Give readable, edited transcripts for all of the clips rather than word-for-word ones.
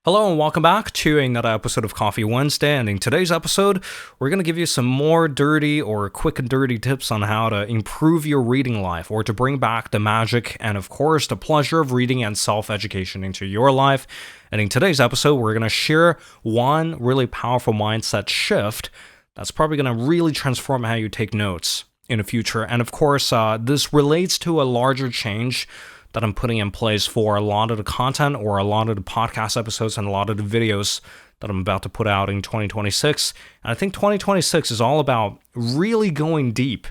Hello and welcome back to another episode of Coffee Wednesday, and in today's episode, we're going to give you some more dirty or quick and dirty tips on how to improve your reading life or to bring back the magic and of course the pleasure of reading and self-education into your life. And in today's episode, we're going to share one really powerful mindset shift that's probably going to really transform how you take notes in the future. And of course, this relates to a larger change that I'm putting in place for a lot of the content or a lot of the podcast episodes and a lot of the videos that I'm about to put out in 2026. And I think 2026 is all about really going deep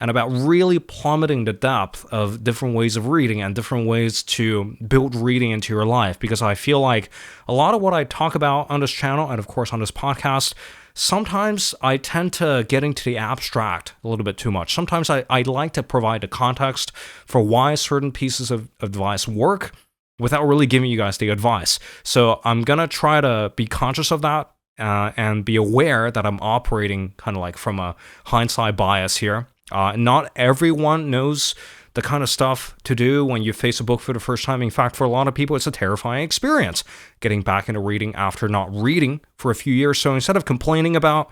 and about really plummeting the depth of different ways of reading and different ways to build reading into your life. Because I feel like a lot of what I talk about on this channel and of course on this podcast, sometimes I tend to get into the abstract a little bit too much. Sometimes I like to provide the context for why certain pieces of advice work without really giving you guys the advice. So I'm going to try to be conscious of that and be aware that I'm operating kind of like from a hindsight bias here. Not everyone knows the kind of stuff to do when you face a book for the first time. In fact, for a lot of people, it's a terrifying experience getting back into reading after not reading for a few years. So instead of complaining about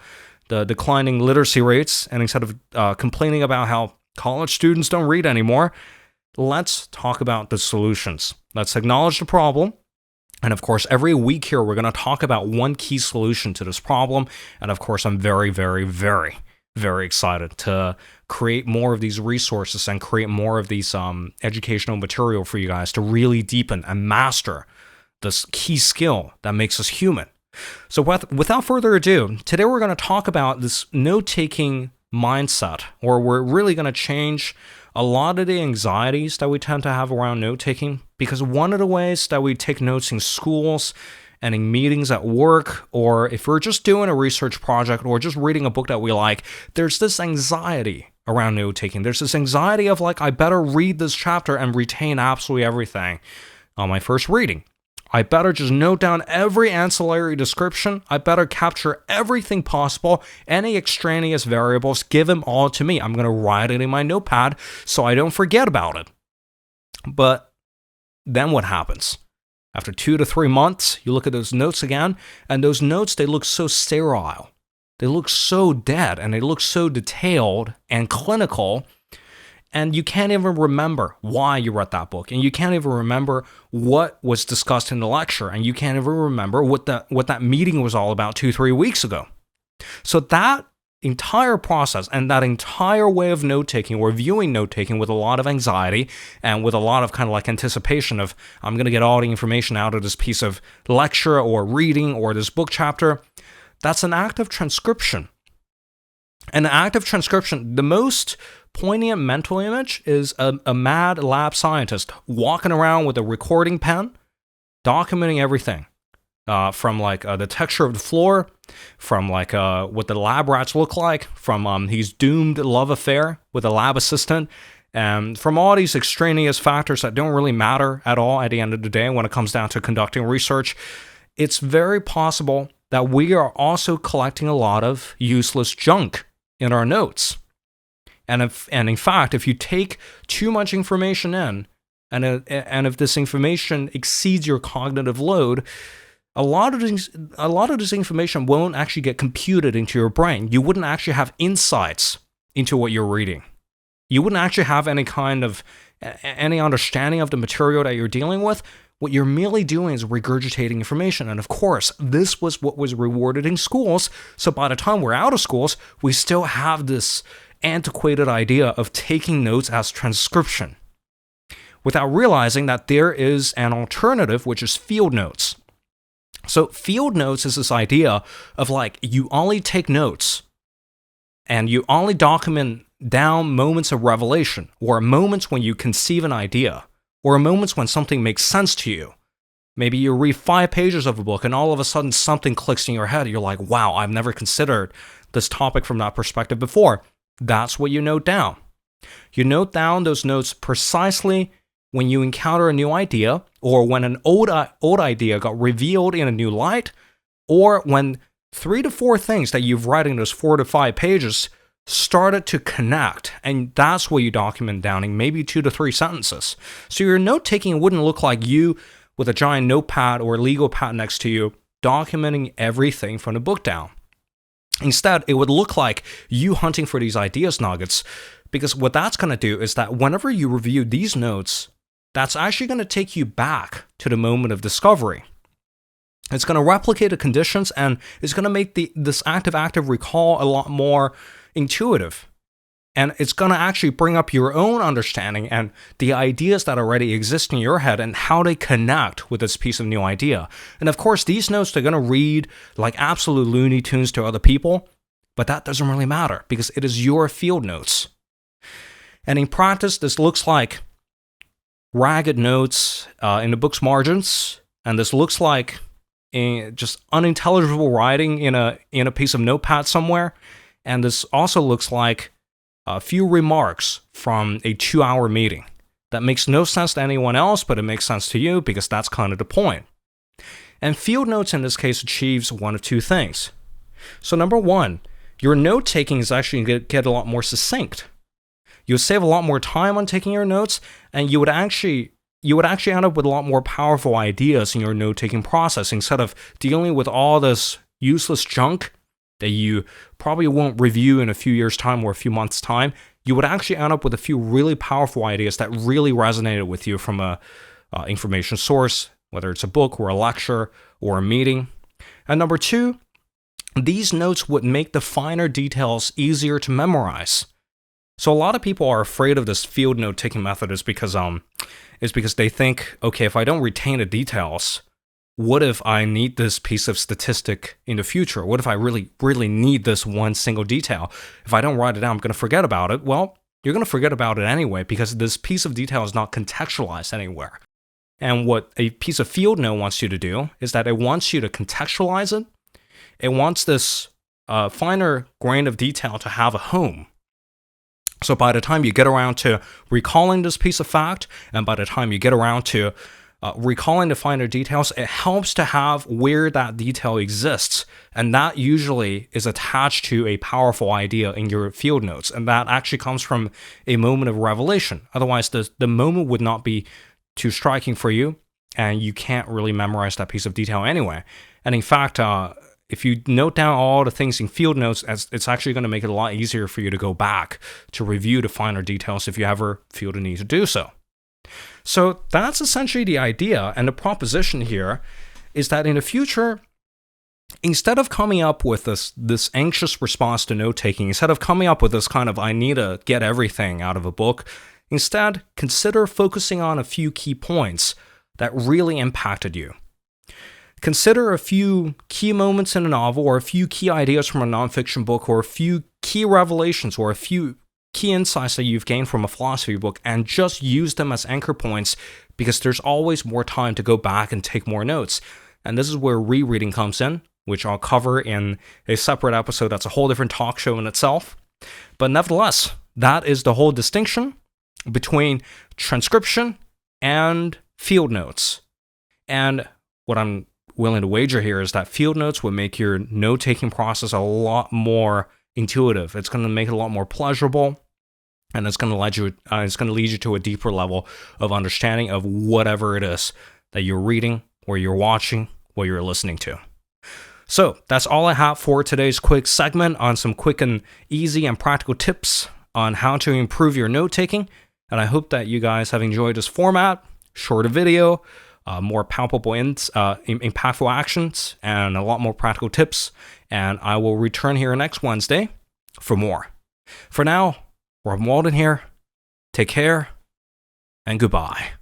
the declining literacy rates and instead of complaining about how college students don't read anymore, let's talk about the solutions. Let's acknowledge the problem. And of course, every week here, we're going to talk about one key solution to this problem. And of course, I'm very, very, very excited to create more of these resources and create more of these educational material for you guys to really deepen and master this key skill that makes us human. So without further ado, today we're going to talk about this note-taking mindset, or we're really going to change a lot of the anxieties that we tend to have around note-taking, because one of the ways that we take notes in schools and in meetings at work, or if we're just doing a research project or just reading a book that we like, there's this anxiety around note-taking. There's this anxiety of like, I better read this chapter and retain absolutely everything on my first reading. I better just note down every ancillary description. I better capture everything possible, any extraneous variables, give them all to me. I'm going to write it in my notepad so I don't forget about it. But then what happens? After 2 to 3 months, you look at those notes again, and those notes, they look so sterile. They look so dead, and they look so detailed and clinical, and you can't even remember why you read that book, and you can't even remember what was discussed in the lecture, and you can't even remember what that meeting was all about 2-3 weeks ago. So that entire process and that entire way of note-taking or viewing note-taking with a lot of anxiety and with a lot of kind of like anticipation of I'm going to get all the information out of this piece of lecture or reading or this book chapter, that's an act of transcription. An act of transcription, the most poignant mental image is a mad lab scientist walking around with a recording pen, documenting everything. From like the texture of the floor, from like what the lab rats look like, from his doomed love affair with a lab assistant, and from all these extraneous factors that don't really matter at all at the end of the day when it comes down to conducting research. It's very possible that we are also collecting a lot of useless junk in our notes. And in fact, if you take too much information in, and if this information exceeds your cognitive load, a lot of this information won't actually get computed into your brain. You wouldn't actually have insights into what you're reading. You wouldn't actually have any understanding of the material that you're dealing with. What you're merely doing is regurgitating information. And of course, this was what was rewarded in schools. So by the time we're out of schools, we still have this antiquated idea of taking notes as transcription, without realizing that there is an alternative, which is field notes. So field notes is this idea of like, you only take notes and you only document down moments of revelation, or moments when you conceive an idea, or moments when something makes sense to you. Maybe you read 5 pages of a book and all of a sudden something clicks in your head. You're like, wow, I've never considered this topic from that perspective before. That's what you note down. You note down those notes precisely when you encounter a new idea, or when an old idea got revealed in a new light, or when 3 to 4 things that you've read in those 4 to 5 pages started to connect, and that's what you document down in maybe 2 to 3 sentences. So your note-taking wouldn't look like you with a giant notepad or legal pad next to you, documenting everything from the book down. Instead, it would look like you hunting for these ideas nuggets, because what that's going to do is that whenever you review these notes, that's actually going to take you back to the moment of discovery. It's going to replicate the conditions, and it's going to make this active recall a lot more intuitive. And it's going to actually bring up your own understanding and the ideas that already exist in your head and how they connect with this piece of new idea. And of course, these notes, they're going to read like absolute Looney Tunes to other people, but that doesn't really matter because it is your field notes. And in practice, this looks like ragged notes in the book's margins, and this looks like just unintelligible writing in a piece of notepad somewhere, and this also looks like a few remarks from a 2-hour meeting. That makes no sense to anyone else, but it makes sense to you because that's kind of the point. And field notes in this case achieves one of two things. So number one, your note taking is actually going to get a lot more succinct. You'll save a lot more time on taking your notes, and you would actually end up with a lot more powerful ideas in your note-taking process instead of dealing with all this useless junk that you probably won't review in a few years' time or a few months' time. You would actually end up with a few really powerful ideas that really resonated with you from a information source, whether it's a book or a lecture or a meeting. And number two, these notes would make the finer details easier to memorize. So a lot of people are afraid of this field note-taking method is because they think, okay, if I don't retain the details, what if I need this piece of statistic in the future? What if I really, really need this one single detail? If I don't write it down, I'm going to forget about it. Well, you're going to forget about it anyway because this piece of detail is not contextualized anywhere. And what a piece of field note wants you to do is that it wants you to contextualize it. It wants this finer grain of detail to have a home. So by the time you get around to recalling this piece of fact, and by the time you get around to recalling the finer details, it helps to have where that detail exists. And that usually is attached to a powerful idea in your field notes. And that actually comes from a moment of revelation. Otherwise, the moment would not be too striking for you, and you can't really memorize that piece of detail anyway. And in fact, if you note down all the things in field notes, it's actually going to make it a lot easier for you to go back to review the finer details if you ever feel the need to do so. So that's essentially the idea, and the proposition here is that in the future, instead of coming up with this anxious response to note-taking, instead of coming up with this kind of I need to get everything out of a book, instead consider focusing on a few key points that really impacted you. Consider a few key moments in a novel, or a few key ideas from a nonfiction book, or a few key revelations, or a few key insights that you've gained from a philosophy book, and just use them as anchor points because there's always more time to go back and take more notes. And this is where rereading comes in, which I'll cover in a separate episode that's a whole different talk show in itself. But nevertheless, that is the whole distinction between transcription and field notes. And what I'm willing to wager here is that field notes will make your note-taking process a lot more intuitive. It's going to make it a lot more pleasurable, and it's going to lead you to a deeper level of understanding of whatever it is that you're reading, or you're watching, or you're listening to. So that's all I have for today's quick segment on some quick and easy and practical tips on how to improve your note-taking. And I hope that you guys have enjoyed this format, shorter video, more palpable, impactful actions, and a lot more practical tips. And I will return here next Wednesday for more. For now, Rob Walden here. Take care, and goodbye.